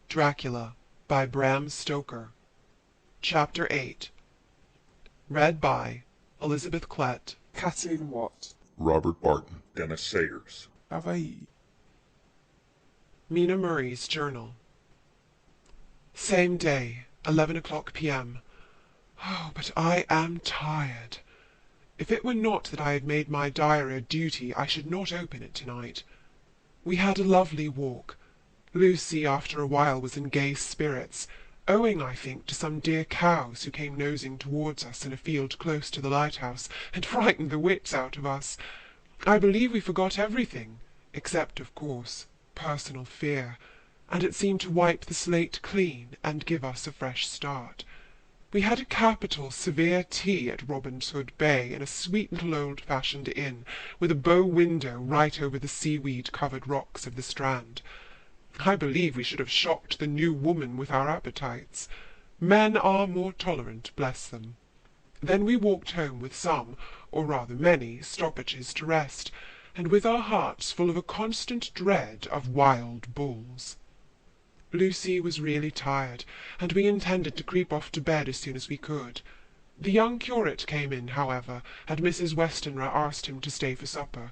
Dracula by Bram Stoker. Chapter 8. Read by Elizabeth Klett, Kathleen Watt, Robert Barton, Dennis Sayers. Hawaii. Mina Murray's Journal. Same day, 11 o'clock p.m. Oh, but I am tired. If it were not that I had made my diary a duty, I should not open it tonight. We had a lovely walk. Lucy, after a while, was in gay spirits, owing, I think, to some dear cows who came nosing towards us in a field close to the lighthouse, and frightened the wits out of us. I believe we forgot everything, except, of course, personal fear, and it seemed to wipe the slate clean and give us a fresh start. We had a capital severe tea at Robin's Hood Bay in a sweet little old-fashioned inn, with a bow window right over the seaweed-covered rocks of the Strand. I believe we should have shocked the new woman with our appetites. Men are more tolerant, bless them. Then we walked home with some, or rather many, stoppages to rest, and with our hearts full of a constant dread of wild bulls. Lucy was really tired, and we intended to creep off to bed as soon as we could. The young curate came in, however, and Mrs. Westenra asked him to stay for supper.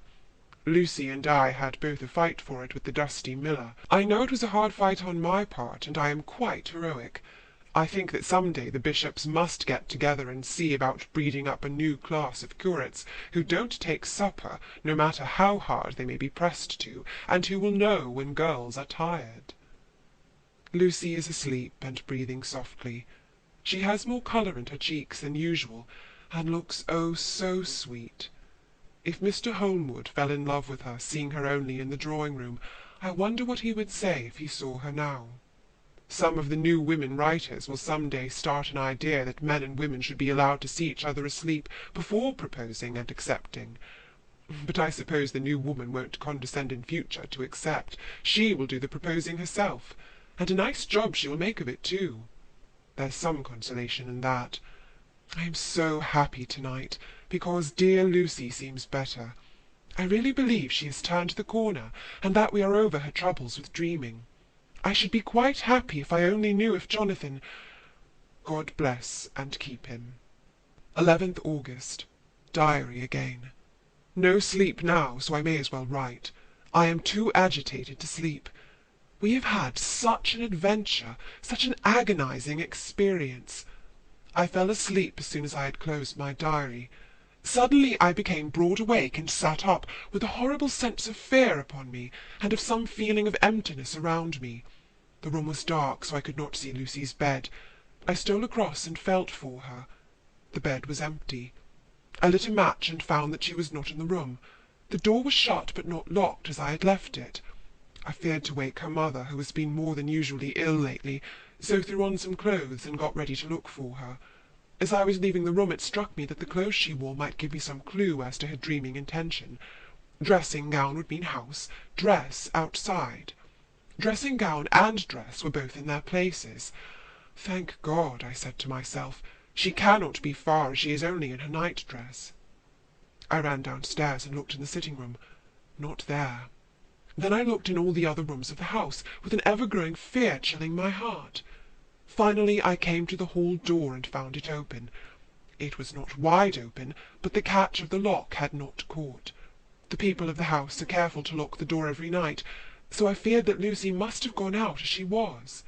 Lucy and I had both a fight for it with the dusty miller. I know it was a hard fight on my part, and I am quite heroic. I think that some day the bishops must get together and see about breeding up a new class of curates who don't take supper, no matter how hard they may be pressed to, and who will know when girls are tired. Lucy is asleep and breathing softly. She has more colour in her cheeks than usual, and looks oh so sweet. If Mr. Holmwood fell in love with her, seeing her only in the drawing-room, I wonder what he would say if he saw her now. Some of the new women writers will some day start an idea that men and women should be allowed to see each other asleep before proposing and accepting. But I suppose the new woman won't condescend in future to accept. She will do the proposing herself, and a nice job she will make of it too. There's some consolation in that. I am so happy tonight, because dear Lucy seems better. I really believe she has turned the corner, and that we are over her troubles with dreaming. I should be quite happy if I only knew if Jonathan— God bless and keep him. 11th August. Diary again. No sleep now, so I may as well write. I am too agitated to sleep. We have had such an adventure, such an agonizing experience. I fell asleep as soon as I had closed my diary. Suddenly I became broad awake and sat up, with a horrible sense of fear upon me, and of some feeling of emptiness around me. The room was dark, so I could not see Lucy's bed. I stole across and felt for her. The bed was empty. I lit a match and found that she was not in the room. The door was shut but not locked as I had left it. I feared to wake her mother, who has been more than usually ill lately, so threw on some clothes and got ready to look for her. As I was leaving the room, it struck me that the clothes she wore might give me some clue as to her dreaming intention. Dressing-gown would mean house, dress outside. Dressing-gown and dress were both in their places. Thank God, I said to myself, she cannot be far, as she is only in her night-dress. I ran downstairs and looked in the sitting-room. Not there. Then I looked in all the other rooms of the house, with an ever-growing fear chilling my heart. Finally I came to the hall door and found it open. It was not wide open, but the catch of the lock had not caught. The people of the house are careful to lock the door every night, so I feared that Lucy must have gone out as she was.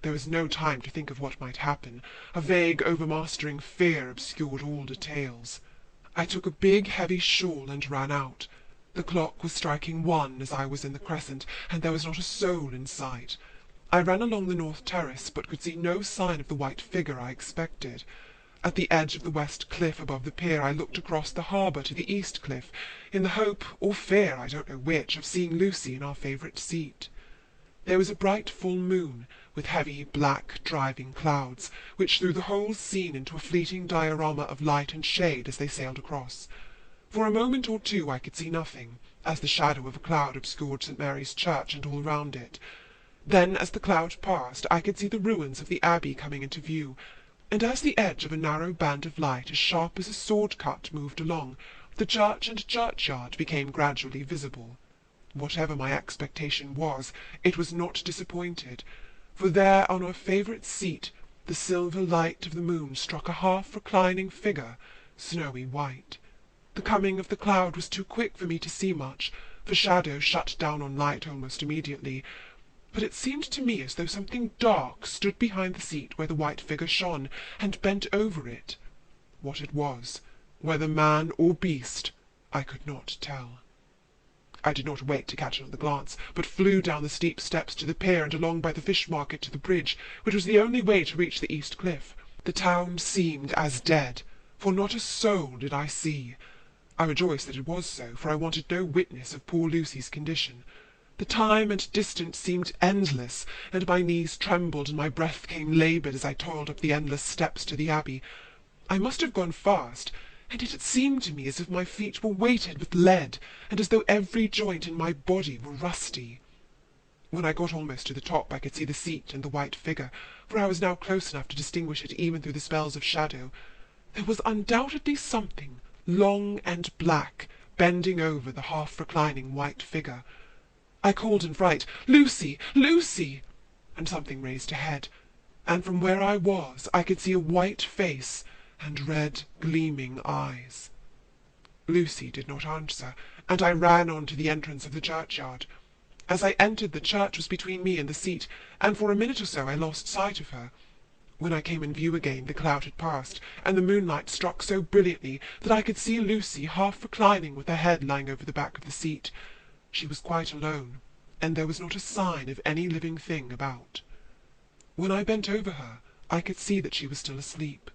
There was no time to think of what might happen. A vague, overmastering fear obscured all details. I took a big, heavy shawl and ran out. The clock was striking 1 as I was in the crescent, and there was not a soul in sight. I ran along the north terrace, but could see no sign of the white figure I expected. At the edge of the west cliff above the pier I looked across the harbour to the east cliff, in the hope, or fear, I don't know which, of seeing Lucy in our favourite seat. There was a bright full moon, with heavy black driving clouds, which threw the whole scene into a fleeting diorama of light and shade as they sailed across. For a moment or two I could see nothing, as the shadow of a cloud obscured St. Mary's Church and all round it. Then, as the cloud passed, I could see the ruins of the abbey coming into view, and as the edge of a narrow band of light as sharp as a sword-cut moved along, the church and churchyard became gradually visible. Whatever my expectation was, it was not disappointed. for there on our favourite seat the silver light of the moon struck a half-reclining figure, snowy white. The coming of the cloud was too quick for me to see much, for shadow shut down on light almost immediately, but it seemed to me as though something dark stood behind the seat where the white figure shone, and bent over it. What it was, whether man or beast, I could not tell. I did not wait to catch another glance, but flew down the steep steps to the pier and along by the fish market to the bridge, which was the only way to reach the east cliff. The town seemed as dead, for not a soul did I see. I rejoiced that it was so, for I wanted no witness of poor Lucy's condition. The time and distance seemed endless, and my knees trembled and my breath came laboured as I toiled up the endless steps to the abbey. I must have gone fast, and yet it seemed to me as if my feet were weighted with lead, and as though every joint in my body were rusty. When I got almost to the top, I could see the seat and the white figure, for I was now close enough to distinguish it even through the spells of shadow. There was undoubtedly something, long and black, bending over the half-reclining white figure. I called in fright, "Lucy! Lucy!" and something raised a head, and from where I was I could see a white face and red, gleaming eyes. Lucy did not answer, and I ran on to the entrance of the churchyard. As I entered, the church was between me and the seat, and for a minute or so I lost sight of her. When I came in view again, the cloud had passed, and the moonlight struck so brilliantly that I could see Lucy half reclining with her head lying over the back of the seat. She was quite alone, and there was not a sign of any living thing about. When I bent over her, I could see that she was still asleep.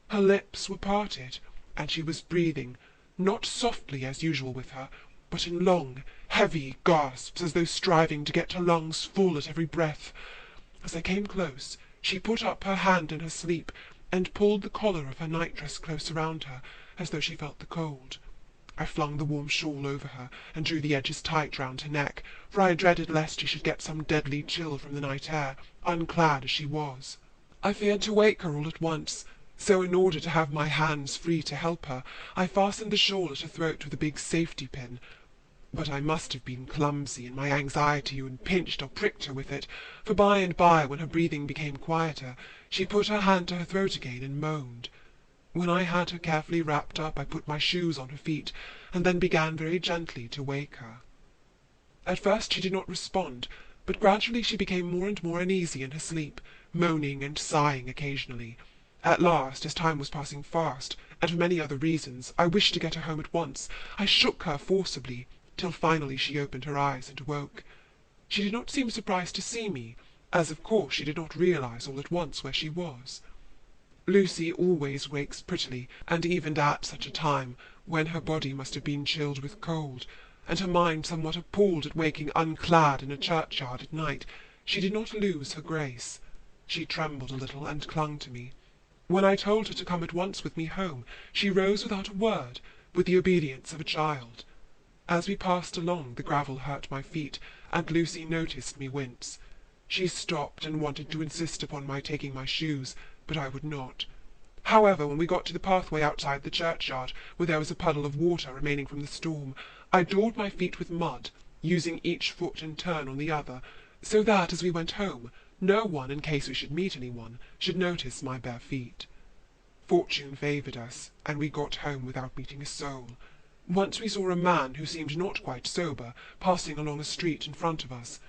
Her lips were parted, and she was breathing, not softly as usual with her, but in long, heavy gasps, as though striving to get her lungs full at every breath. As I came close, she put up her hand in her sleep, and pulled the collar of her nightdress close around her, as though she felt the cold. I flung the warm shawl over her, and drew the edges tight round her neck, for I dreaded lest she should get some deadly chill from the night air, unclad as she was. I feared to wake her all at once, so in order to have my hands free to help her, I fastened the shawl at her throat with a big safety pin. But I must have been clumsy in my anxiety and pinched or pricked her with it, for by and by, when her breathing became quieter, she put her hand to her throat again and moaned. When I had her carefully wrapped up, I put my shoes on her feet, and then began very gently to wake her. At first she did not respond, but gradually she became more and more uneasy in her sleep, moaning and sighing occasionally. At last, as time was passing fast, and for many other reasons, I wished to get her home at once. I shook her forcibly, till finally she opened her eyes and awoke. She did not seem surprised to see me, as of course she did not realize all at once where she was. Lucy always wakes prettily, and even at such a time, when her body must have been chilled with cold, and her mind somewhat appalled at waking unclad in a churchyard at night, she did not lose her grace. She trembled a little and clung to me. When I told her to come at once with me home, she rose without a word, with the obedience of a child. As we passed along, the gravel hurt my feet, and Lucy noticed me wince. She stopped and wanted to insist upon my taking my shoes, but I would not. However, when we got to the pathway outside the churchyard, where there was a puddle of water remaining from the storm, I daubed my feet with mud, using each foot in turn on the other, so that, as we went home, no one, in case we should meet anyone, should notice my bare feet. Fortune favoured us, and we got home without meeting a soul. Once we saw a man who seemed not quite sober, passing along a street in front of us.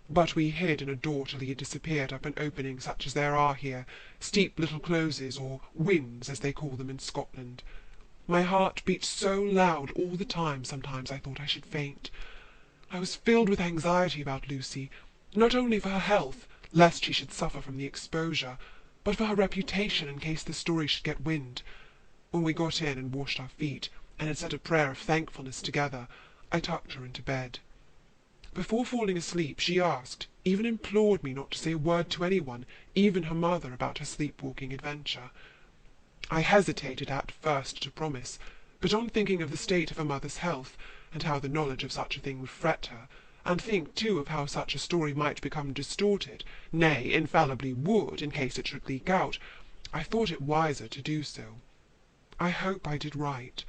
But we hid in a door till he had disappeared up an opening such as there are here, steep little closes, or wynds, as they call them in Scotland. My heart beat so loud all the time sometimes I thought I should faint. I was filled with anxiety about Lucy, not only for her health, lest she should suffer from the exposure, but for her reputation in case the story should get wind. When we got in and washed our feet, and had said a prayer of thankfulness together, I tucked her into bed. Before falling asleep, she asked, even implored me not to say a word to anyone, even her mother, about her sleepwalking adventure. I hesitated at first to promise, but on thinking of the state of her mother's health, and how the knowledge of such a thing would fret her, and think too of how such a story might become distorted, nay, infallibly would, in case it should leak out, I thought it wiser to do so. I hope I did right.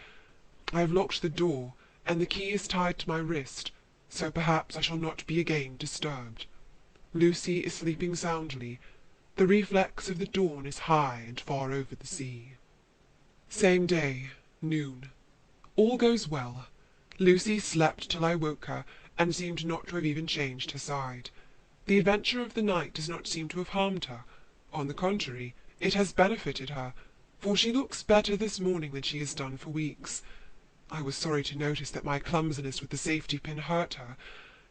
I have locked the door, and the key is tied to my wrist, so perhaps I shall not be again disturbed. Lucy is sleeping soundly. The reflex of the dawn is high and far over the sea. Same day, noon. All goes well. Lucy slept till I woke her, and seemed not to have even changed her side. The adventure of the night does not seem to have harmed her. On the contrary, it has benefited her, for she looks better this morning than she has done for weeks. I was sorry to notice that my clumsiness with the safety pin hurt her.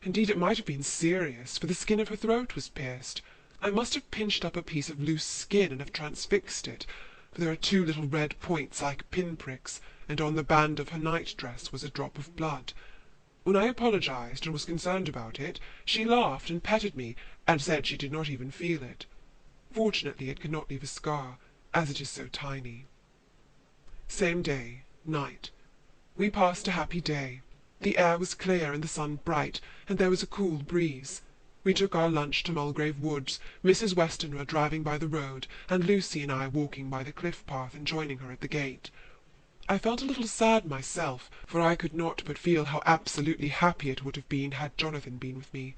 Indeed, it might have been serious, for the skin of her throat was pierced. I must have pinched up a piece of loose skin and have transfixed it, for there are 2 little red points like pinpricks, and on the band of her night-dress was a drop of blood. When I apologized and was concerned about it, she laughed and petted me, and said she did not even feel it. Fortunately, it could not leave a scar, as it is so tiny. Same day, night. We passed a happy day. The air was clear and the sun bright, and there was a cool breeze. We took our lunch to Mulgrave Woods, Mrs. Westenra driving by the road, and Lucy and I walking by the cliff path and joining her at the gate. I felt a little sad myself, for I could not but feel how absolutely happy it would have been had Jonathan been with me.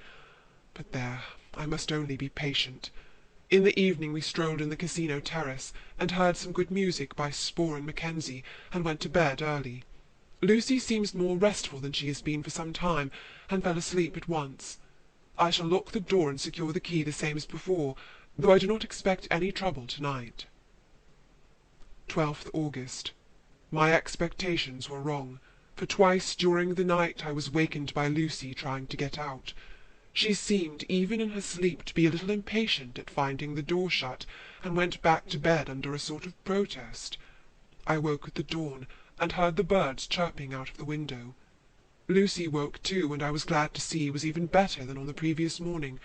But there, I must only be patient. In the evening we strolled in the casino terrace, and heard some good music by Spohr and Mackenzie, and went to bed early. Lucy seems more restful than she has been for some time, and fell asleep at once. I shall lock the door and secure the key the same as before, though I do not expect any trouble tonight. 12th August. My expectations were wrong, for twice during the night I was wakened by Lucy trying to get out. She seemed, even in her sleep, to be a little impatient at finding the door shut, and went back to bed under a sort of protest. I woke at the dawn, and heard the birds chirping out of the window. Lucy woke too, and I was glad to see was even better than on the previous morning.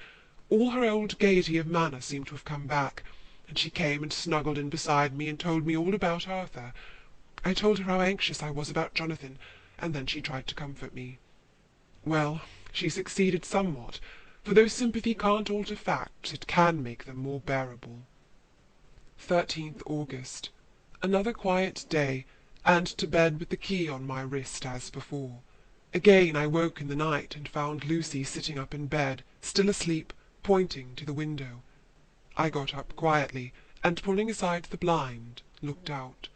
All her old gaiety of manner seemed to have come back, and she came and snuggled in beside me and told me all about Arthur. I told her how anxious I was about Jonathan, and then she tried to comfort me. Well, she succeeded somewhat, for though sympathy can't alter facts, it can make them more bearable. 13th August. Another quiet day, and to bed with the key on my wrist as before. Again I woke in the night and found Lucy sitting up in bed, still asleep, pointing to the window. I got up quietly, and pulling aside the blind, looked out.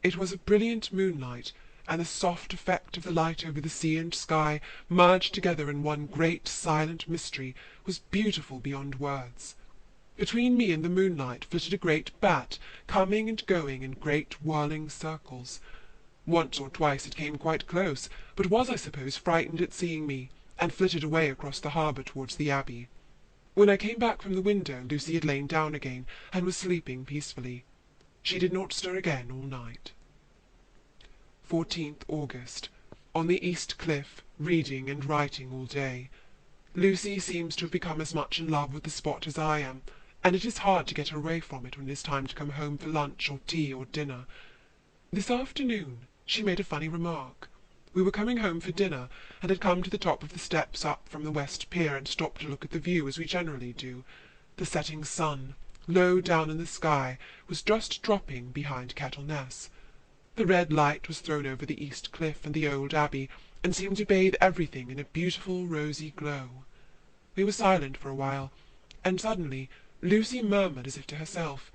It was a brilliant moonlight, and the soft effect of the light over the sea and sky, merged together in one great silent mystery, was beautiful beyond words. Between me and the moonlight flitted a great bat, coming and going in great whirling circles. Once or twice it came quite close, but was, I suppose, frightened at seeing me, and flitted away across the harbour towards the Abbey. When I came back from the window, Lucy had lain down again, and was sleeping peacefully. She did not stir again all night. 14th August. On the East Cliff, reading and writing all day. Lucy seems to have become as much in love with the spot as I am, and it is hard to get her away from it when it is time to come home for lunch or tea or dinner. This afternoon she made a funny remark. We were coming home for dinner, and had come to the top of the steps up from the West Pier and stopped to look at the view as we generally do. The setting sun, low down in the sky, was just dropping behind Kettleness. The red light was thrown over the East Cliff and the old Abbey, and seemed to bathe everything in a beautiful rosy glow. We were silent for a while, and suddenly Lucy murmured as if to herself,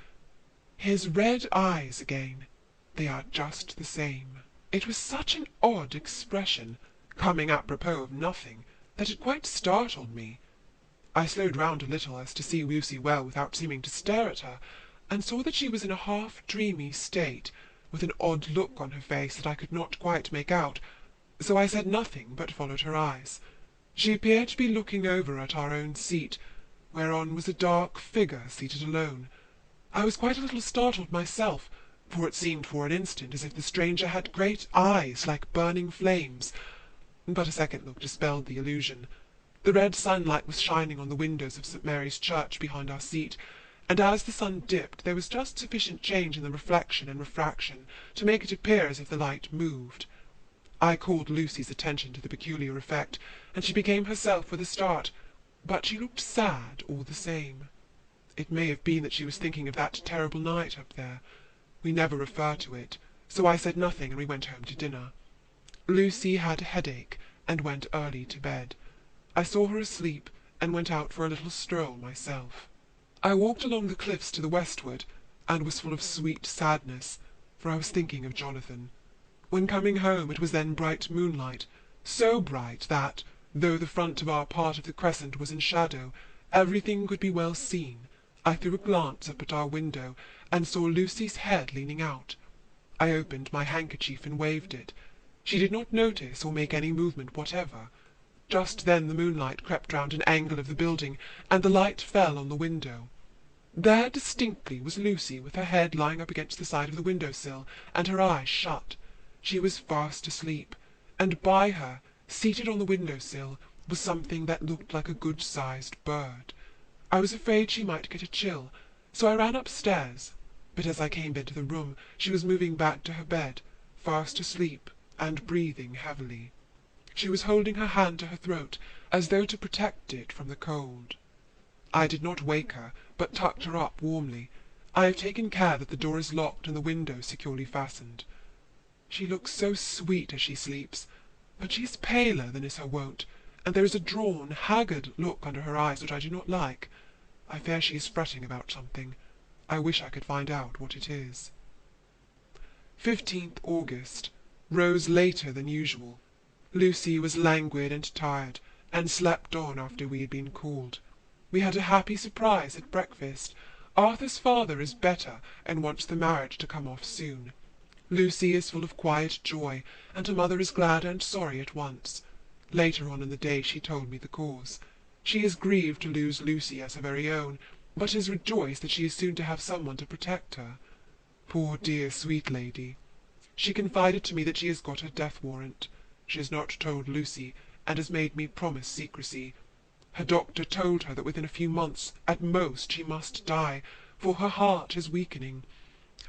"His red eyes again. They are just the same." It was such an odd expression, coming apropos of nothing, that it quite startled me. I slowed round a little as to see Lucy well without seeming to stare at her, and saw that she was in a half-dreamy state, with an odd look on her face that I could not quite make out, so I said nothing but followed her eyes. She appeared to be looking over at our own seat, whereon was a dark figure seated alone. I was quite a little startled myself, for it seemed for an instant as if the stranger had great eyes like burning flames, but a second look dispelled the illusion. The red sunlight was shining on the windows of St. Mary's Church behind our seat, and as the sun dipped there was just sufficient change in the reflection and refraction to make it appear as if the light moved. I called Lucy's attention to the peculiar effect, and she became herself with a start, but she looked sad all the same. It may have been that she was thinking of that terrible night up there. We never refer to it, so I said nothing, and we went home to dinner. Lucy had a headache, and went early to bed. I saw her asleep, and went out for a little stroll myself. I walked along the cliffs to the westward, and was full of sweet sadness, for I was thinking of Jonathan. When coming home it was then bright moonlight, so bright that, though the front of our part of the crescent was in shadow, everything could be well seen. I threw a glance up at our window, and saw Lucy's head leaning out. I opened my handkerchief and waved it. She did not notice or make any movement whatever. Just then the moonlight crept round an angle of the building, and the light fell on the window. There distinctly was Lucy, with her head lying up against the side of the window-sill, and her eyes shut. She was fast asleep, and by her, seated on the window-sill, was something that looked like a good-sized bird. I was afraid she might get a chill, so I ran upstairs, but as I came into the room she was moving back to her bed, fast asleep and breathing heavily. She was holding her hand to her throat, as though to protect it from the cold. I did not wake her, but tucked her up warmly. I have taken care that the door is locked and the window securely fastened. She looks so sweet as she sleeps, but she is paler than is her wont, and there is a drawn, haggard look under her eyes which I do not like. I fear she is fretting about something. I wish I could find out what it is. 15th August. Rose later than usual. Lucy was languid and tired, and slept on after we had been called. We had a happy surprise at breakfast. Arthur's father is better, and wants the marriage to come off soon. Lucy is full of quiet joy, and her mother is glad and sorry at once. Later on in the day she told me the cause. She is grieved to lose Lucy as her very own, but is rejoiced that she is soon to have someone to protect her. Poor dear sweet lady! She confided to me that she has got her death warrant. She has not told Lucy, and has made me promise secrecy. Her doctor told her that within a few months at most she must die, for her heart is weakening.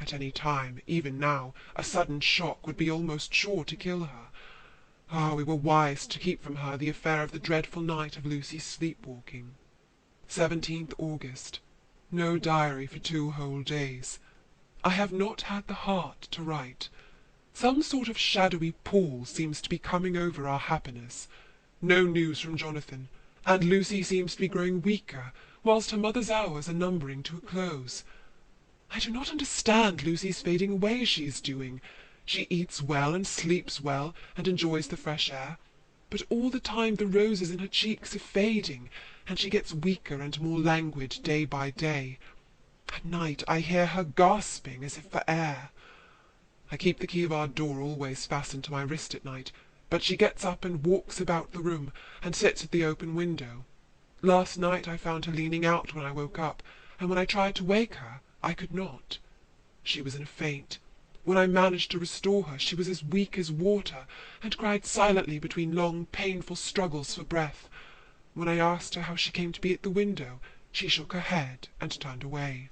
At any time, even now, a sudden shock would be almost sure to kill her. Ah, we were wise to keep from her the affair of the dreadful night of Lucy's sleep-walking. 17th August. No diary for 2 whole days. I have not had the heart to write. Some sort of shadowy pall seems to be coming over our happiness. No news from Jonathan, and Lucy seems to be growing weaker, whilst her mother's hours are numbering to a close. I do not understand Lucy's fading away as she is doing. She eats well and sleeps well, and enjoys the fresh air, but all the time the roses in her cheeks are fading, and she gets weaker and more languid day by day. At night I hear her gasping as if for air. I keep the key of our door always fastened to my wrist at night, but she gets up and walks about the room, and sits at the open window. Last night I found her leaning out when I woke up, and when I tried to wake her, I could not. She was in a faint. When I managed to restore her, she was as weak as water, and cried silently between long, painful struggles for breath. When I asked her how she came to be at the window, she shook her head and turned away.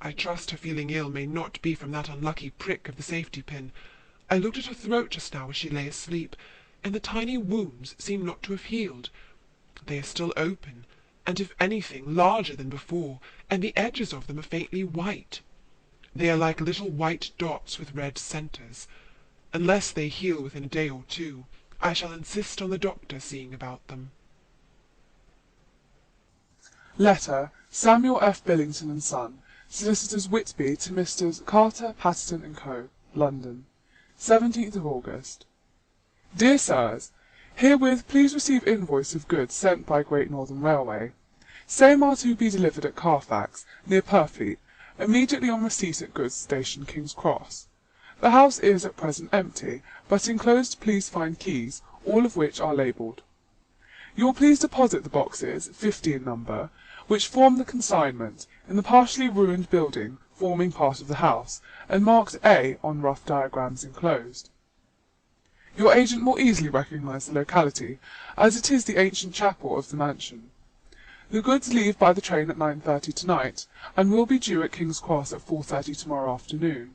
I trust her feeling ill may not be from that unlucky prick of the safety-pin. I looked at her throat just now as she lay asleep, and the tiny wounds seem not to have healed. They are still open, and if anything, larger than before, and the edges of them are faintly white. They are like little white dots with red centres. Unless they heal within a day or two, I shall insist on the doctor seeing about them. Letter, Samuel F. Billington and Son, Solicitors Whitby to Messrs. Carter, Patterson and Co., London, 17th of August. Dear Sirs, herewith please receive invoice of goods sent by Great Northern Railway. Same are to be delivered at Carfax, near Purfleet, immediately on receipt at goods station King's Cross. The house is at present empty, but enclosed please find keys, all of which are labelled. You will please deposit the boxes, 50 in number, which form the consignment, in the partially ruined building forming part of the house, and marked A on rough diagrams enclosed. Your agent will easily recognise the locality, as it is the ancient chapel of the mansion. The goods leave by the train at 9:30 tonight, and will be due at King's Cross at 4:30 tomorrow afternoon.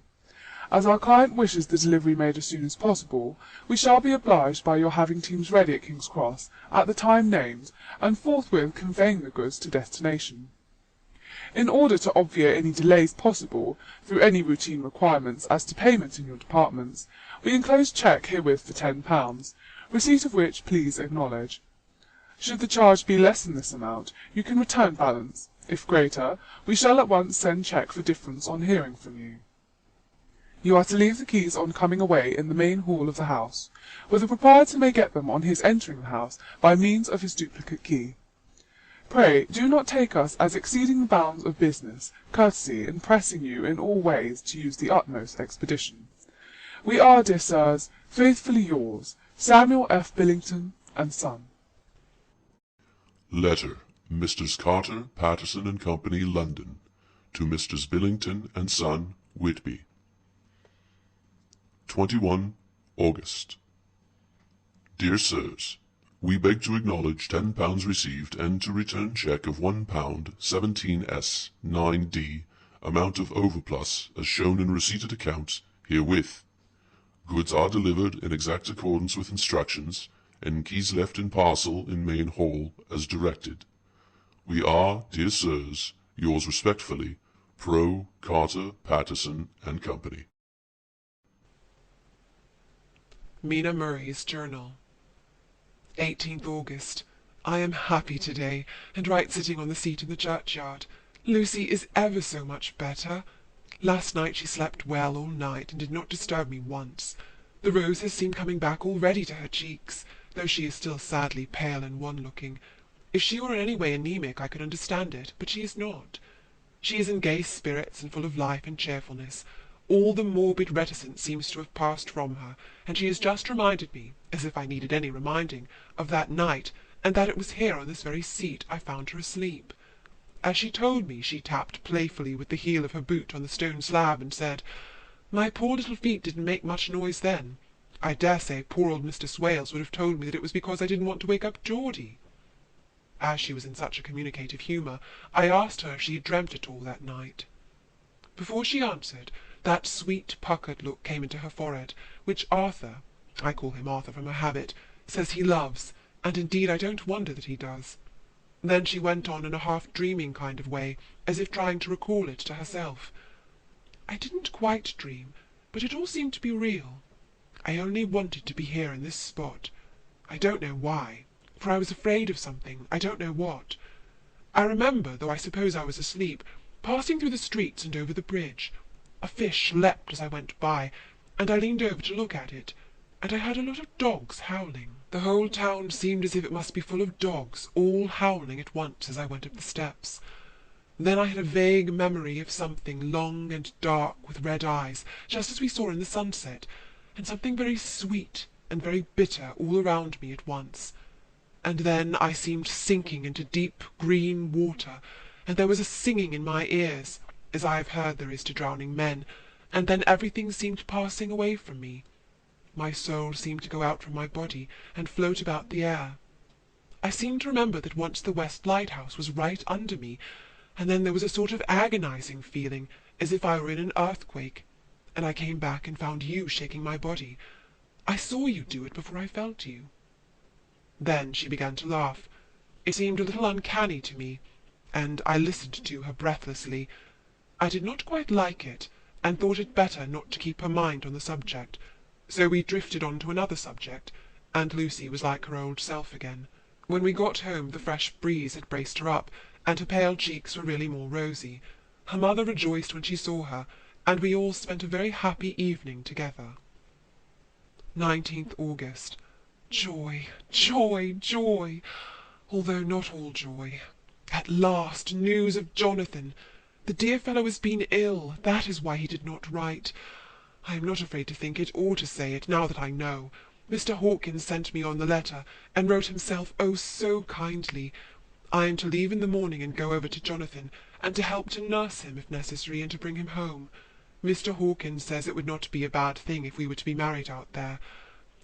As our client wishes the delivery made as soon as possible, we shall be obliged by your having teams ready at King's Cross at the time named, and forthwith conveying the goods to destination. In order to obviate any delays possible through any routine requirements as to payment in your departments, we enclose cheque herewith for £10, receipt of which please acknowledge. Should the charge be less than this amount, you can return balance. If greater, we shall at once send check for difference on hearing from you. You are to leave the keys on coming away in the main hall of the house, where the proprietor may get them on his entering the house by means of his duplicate key. Pray do not take us as exceeding the bounds of business, courtesy, in pressing you in all ways to use the utmost expedition. We are, dear sirs, faithfully yours, Samuel F. Billington and Son. Letter, Messrs. Carter, Patterson and Company, London, to Messrs. Billington and Son, Whitby. 21 August. Dear Sirs, we beg to acknowledge £10 received and to return cheque of £1 17s 9d, amount of overplus, as shown in receipted accounts herewith. Goods are delivered in exact accordance with instructions, and keys left in parcel in main hall, as directed. We are, dear Sirs, yours respectfully, Pro. Carter, Patterson and Company. Mina Murray's Journal. 18th August. I am happy today, and right sitting on the seat in the churchyard. Lucy is ever so much better. Last night she slept well all night, and did not disturb me once. The roses seem coming back already to her cheeks, though she is still sadly pale and wan-looking. If she were in any way anemic, I could understand it, but she is not. She is in gay spirits and full of life and cheerfulness. All the morbid reticence seems to have passed from her, and she has just reminded me, as if I needed any reminding, of that night, and that it was here on this very seat I found her asleep. As she told me, she tapped playfully with the heel of her boot on the stone slab, and said, "My poor little feet didn't make much noise then. I dare say poor old Mr. Swales would have told me that it was because I didn't want to wake up Geordie." As she was in such a communicative humour, I asked her if she had dreamt at all that night. Before she answered, that sweet puckered look came into her forehead, which Arthur, I call him Arthur from a habit, says he loves, and indeed I don't wonder that he does. Then she went on in a half-dreaming kind of way, as if trying to recall it to herself. I didn't quite dream, but it all seemed to be real. I only wanted to be here in this spot. I don't know why, for I was afraid of something, I don't know what. I remember, though I suppose I was asleep, passing through the streets and over the bridge. A fish leapt as I went by, and I leaned over to look at it, and I heard a lot of dogs howling. The whole town seemed as if it must be full of dogs, all howling at once as I went up the steps. Then I had a vague memory of something long and dark with red eyes, just as we saw in the sunset, and something very sweet and very bitter all around me at once. And then I seemed sinking into deep green water, and there was a singing in my ears, as I have heard there is to drowning men, and then everything seemed passing away from me. My soul seemed to go out from my body and float about the air. I seemed to remember that once the West Lighthouse was right under me, and then there was a sort of agonizing feeling, as if I were in an earthquake, and I came back and found you shaking my body. I saw you do it before I felt you. Then she began to laugh. It seemed a little uncanny to me, and I listened to her breathlessly. I did not quite like it, and thought it better not to keep her mind on the subject, so we drifted on to another subject, and Lucy was like her old self again. When we got home the fresh breeze had braced her up, and her pale cheeks were really more rosy. Her mother rejoiced when she saw her, and we all spent a very happy evening together. 19th August. Joy, joy, joy! Although not all joy. At last, news of Jonathan. The dear fellow has been ill, that is why he did not write. I am not afraid to think it or to say it, now that I know. Mr. Hawkins sent me on the letter, and wrote himself, oh, so kindly. I am to leave in the morning and go over to Jonathan, and to help to nurse him if necessary, and to bring him home. Mr. Hawkins says it would not be a bad thing if we were to be married out there.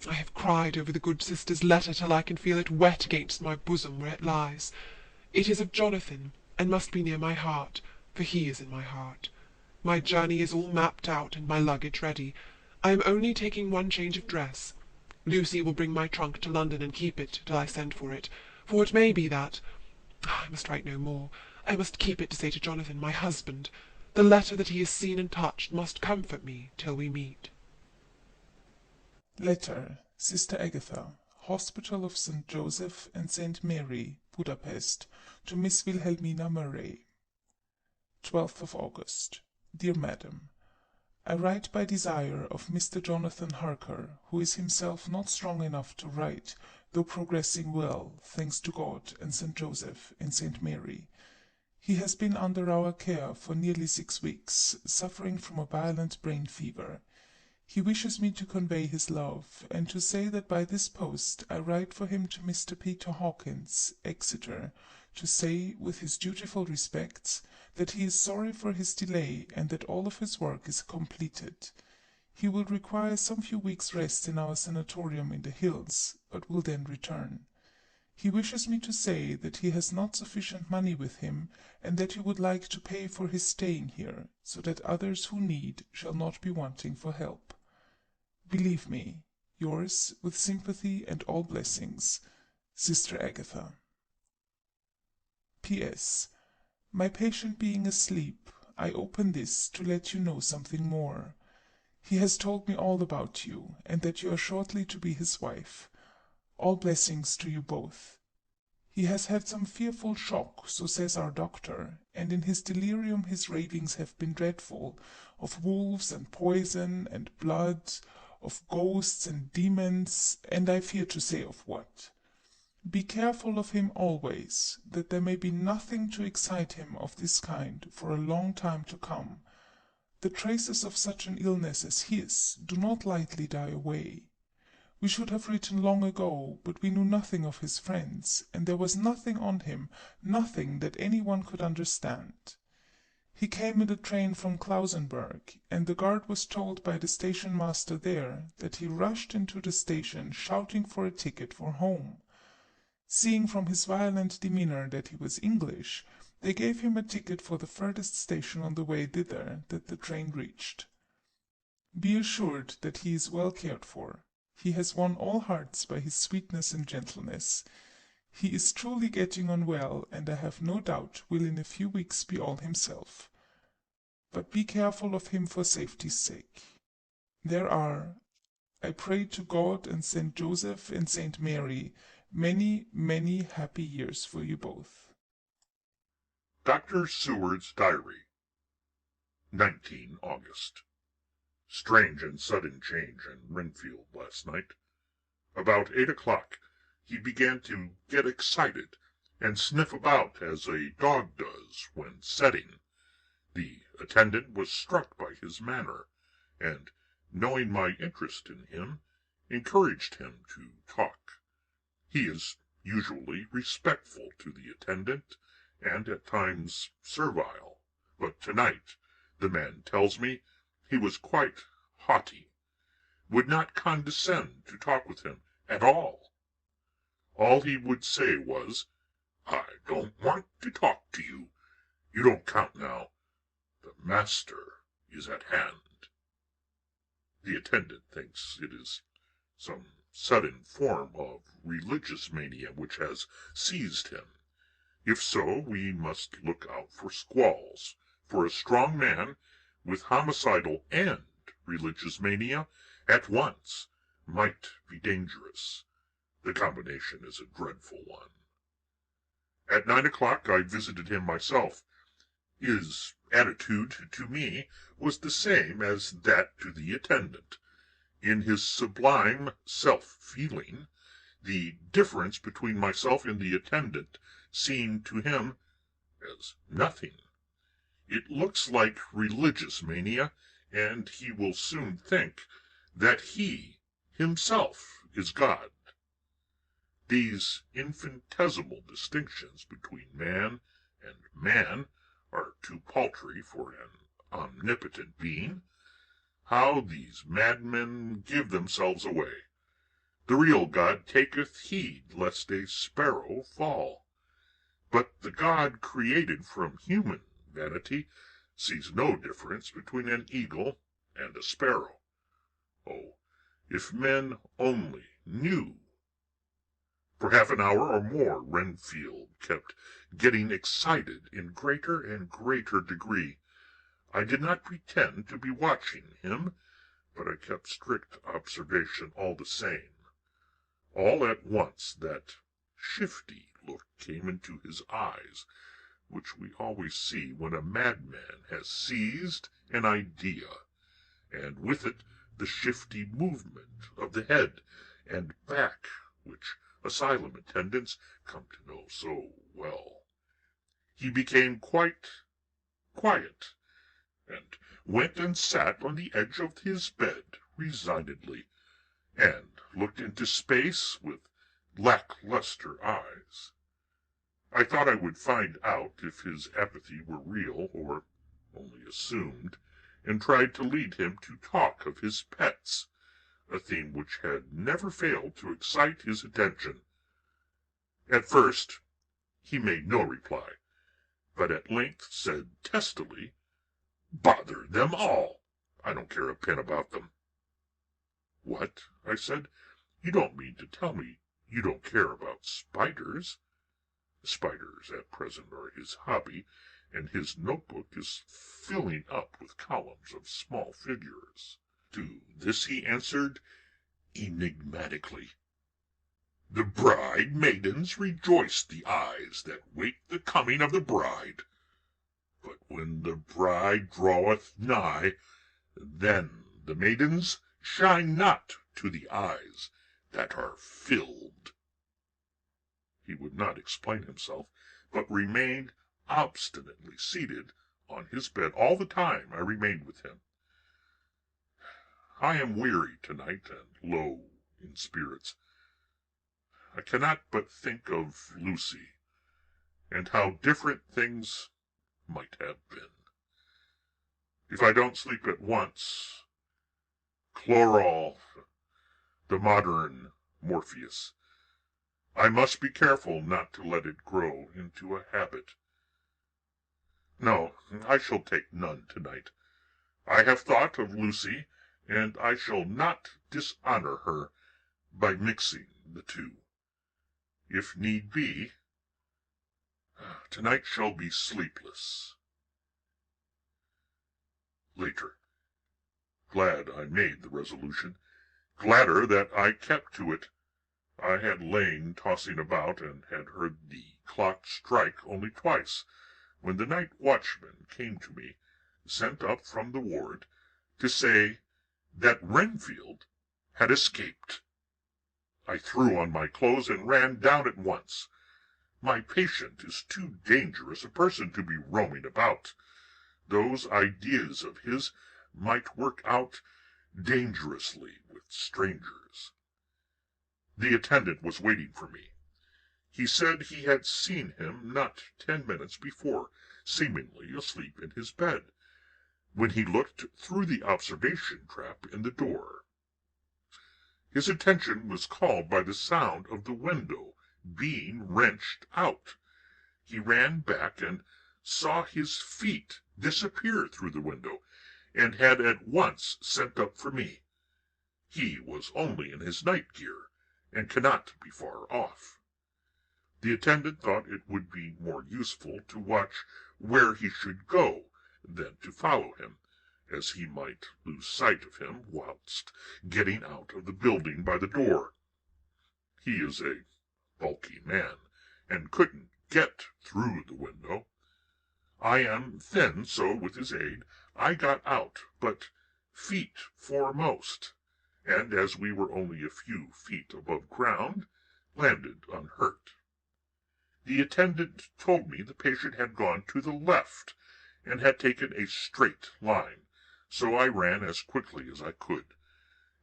I have cried over the good sister's letter till I can feel it wet against my bosom where it lies. It is of Jonathan, and must be near my heart, for he is in my heart. My journey is all mapped out, and my luggage ready. I am only taking one change of dress. Lucy will bring my trunk to London and keep it till I send for it, for it may be that... I must write no more. I must keep it to say to Jonathan, my husband. The letter that he has seen and touched must comfort me till we meet. Later, Sister Agatha, Hospital of St. Joseph and St. Mary, Budapest, to Miss Wilhelmina Murray. 12th of August. Dear Madam, I write by desire of Mr. Jonathan Harker, who is himself not strong enough to write, though progressing well, thanks to God and St. Joseph and St. Mary. He has been under our care for nearly 6 weeks, suffering from a violent brain fever. He wishes me to convey his love, and to say that by this post I write for him to Mr. Peter Hawkins, Exeter, to say, with his dutiful respects, that he is sorry for his delay, and that all of his work is completed. He will require some few weeks' rest in our sanatorium in the hills, but will then return. He wishes me to say that he has not sufficient money with him, and that he would like to pay for his staying here, so that others who need shall not be wanting for help. Believe me, yours, with sympathy and all blessings, Sister Agatha. P.S. My patient being asleep, I open this to let you know something more. He has told me all about you, and that you are shortly to be his wife. All blessings to you both. He has had some fearful shock, so says our doctor, and in his delirium his ravings have been dreadful, of wolves and poison and blood, of ghosts and demons, and I fear to say of what. Be careful of him always, that there may be nothing to excite him of this kind for a long time to come. The traces of such an illness as his do not lightly die away. We should have written long ago, but we knew nothing of his friends, and there was nothing on him, nothing that any one could understand. He came in the train from Klausenburg, and the guard was told by the station master there that he rushed into the station shouting for a ticket for home. Seeing from his violent demeanor that he was English, they gave him a ticket for the furthest station on the way thither that the train reached. Be assured that he is well cared for. He has won all hearts by his sweetness and gentleness. He is truly getting on well, and I have no doubt will in a few weeks be all himself. But be careful of him for safety's sake. There are, I pray to God and St. Joseph and St. Mary, many, many happy years for you both. Dr. Seward's Diary, 19 August. Strange and sudden change in Renfield last night. About 8 o'clock he began to get excited and sniff about as a dog does when setting. The attendant was struck by his manner, and, knowing my interest in him, encouraged him to talk. He is usually respectful to the attendant, and at times servile, but tonight, the man tells me, he was quite haughty, would not condescend to talk with him at all. All he would say was, "I don't want to talk to you. You don't count now. The master is at hand." The attendant thinks it is some sudden form of religious mania which has seized him. If so, we must look out for squalls, for a strong man with homicidal and religious mania at once might be dangerous. The combination is a dreadful one. At 9 o'clock I visited him myself. His attitude to me was the same as that to the attendant. In his sublime self-feeling, the difference between myself and the attendant seemed to him as nothing. It looks like religious mania, and he will soon think that he himself is God. These infinitesimal distinctions between man and man are too paltry for an omnipotent being. How these madmen give themselves away! The real God taketh heed lest a sparrow fall. But the God created from human vanity sees no difference between an eagle and a sparrow. Oh, if men only knew! For half an hour or more Renfield kept getting excited in greater and greater degree. I did not pretend to be watching him, but I kept strict observation all the same. All at once that shifty look came into his eyes, which we always see when a madman has seized an idea, and with it the shifty movement of the head and back which asylum attendants come to know so well. He became quite quiet, and went and sat on the edge of his bed resignedly, and looked into space with lackluster eyes. I thought I would find out if his apathy were real or only assumed, and tried to lead him to talk of his pets, a theme which had never failed to excite his attention. At first he made no reply, but at length said testily, "Bother them all! I don't care a pin about them." "What?" I said. "You don't mean to tell me you don't care about spiders?" Spiders at present are his hobby, and his notebook is filling up with columns of small figures. To this he answered enigmatically, "The bride maidens rejoice the eyes that wait the coming of the bride. But when the bride draweth nigh, then the maidens shine not to the eyes that are filled." He would not explain himself, but remained obstinately seated on his bed all the time I remained with him. I am weary tonight and low in spirits. I cannot but think of Lucy, and how different things might have been. If I don't sleep at once, chloral, the modern Morpheus, I must be careful not to let it grow into a habit. No, I shall take none tonight. I have thought of Lucy, and I shall not dishonor her by mixing the two. If need be, tonight shall be sleepless. Later. Glad I made the resolution, gladder that I kept to it. I had lain tossing about, and had heard the clock strike only twice, when the night watchman came to me, sent up from the ward, to say that Renfield had escaped. I threw on my clothes and ran down at once. My patient is too dangerous a person to be roaming about. Those ideas of his might work out dangerously with strangers. The attendant was waiting for me. He said he had seen him not 10 minutes before, seemingly asleep in his bed, when he looked through the observation trap in the door. His attention was called by the sound of the window being wrenched out. He ran back and saw his feet disappear through the window, and had at once sent up for me. He was only in his night gear, and cannot be far off. The attendant thought it would be more useful to watch where he should go than to follow him, as he might lose sight of him whilst getting out of the building by the door. He is a bulky man, and couldn't get through the window. I am thin, so with his aid I got out, but feet foremost, and as we were only a few feet above ground, landed unhurt. The attendant told me the patient had gone to the left, and had taken a straight line, so I ran as quickly as I could.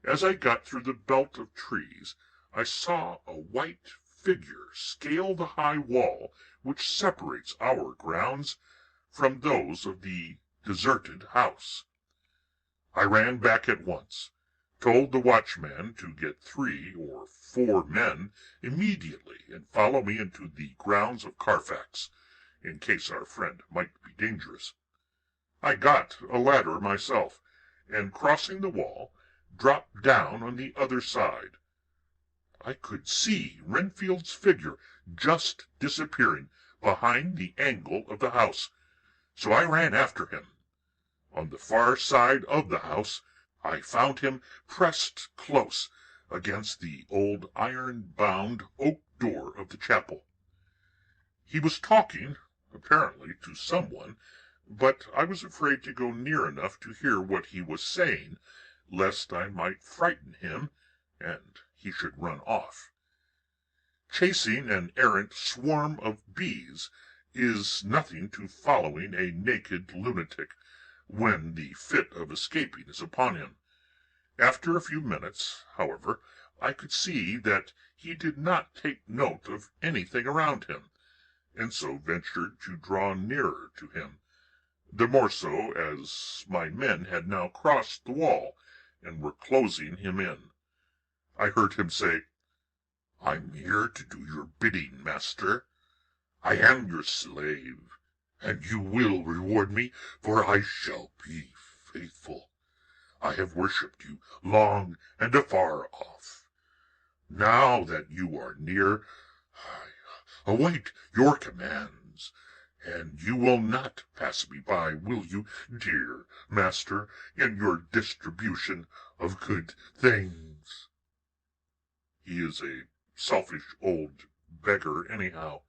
As I got through the belt of trees, I saw a white figure scale the high wall which separates our grounds from those of the deserted house. I ran back at once, told the watchman to get 3 or 4 men immediately and follow me into the grounds of Carfax, in case our friend might be dangerous. I got a ladder myself, and crossing the wall, dropped down on the other side. I could see Renfield's figure just disappearing behind the angle of the house, so I ran after him. On the far side of the house I found him pressed close against the old iron-bound oak door of the chapel. He was talking, apparently, to someone, but I was afraid to go near enough to hear what he was saying, lest I might frighten him, and he should run off. Chasing an errant swarm of bees is nothing to following a naked lunatic when the fit of escaping is upon him. After a few minutes, however, I could see that he did not take note of anything around him, and so ventured to draw nearer to him, the more so as my men had now crossed the wall and were closing him in. I heard him say, "I'm here to do your bidding, master. I am your slave, and you will reward me, for I shall be faithful. I have worshipped you long and afar off. Now that you are near, I await your commands, and you will not pass me by, will you, dear master, in your distribution of good things?" He is a selfish old beggar anyhow.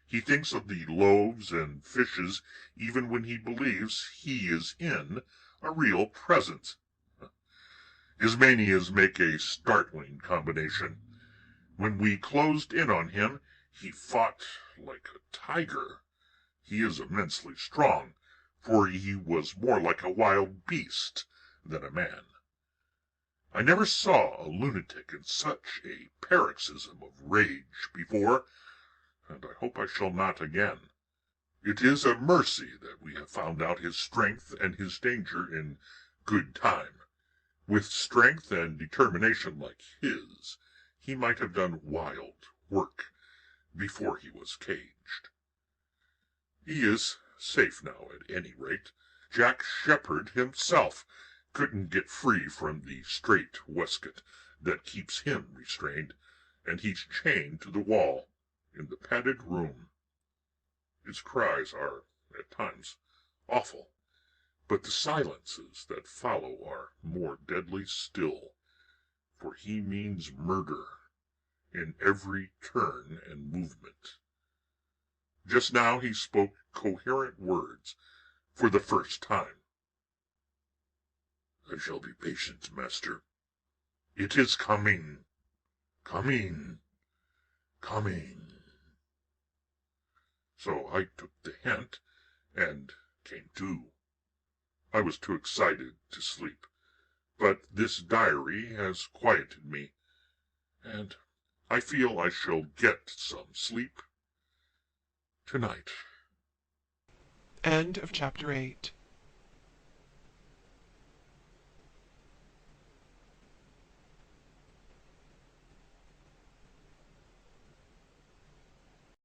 He thinks of the loaves and fishes even when he believes he is in a real present. His manias make a startling combination. When we closed in on him, he fought like a tiger. He is immensely strong, for he was more like a wild beast than a man. I never saw a lunatic in such a paroxysm of rage before, and I hope I shall not again. It is a mercy that we have found out his strength and his danger in good time. With strength and determination like his, he might have done wild work before he was caged. He is safe now, at any rate. Jack Sheppard himself couldn't get free from the strait waistcoat that keeps him restrained, and he's chained to the wall in the padded room. His cries are, at times, awful, but the silences that follow are more deadly still, for he means murder in every turn and movement. Just now he spoke coherent words for the first time. "I shall be patient, master. It is coming, coming, coming." So I took the hint and came to. I was too excited to sleep, but this diary has quieted me, and I feel I shall get some sleep tonight. End of chapter 8.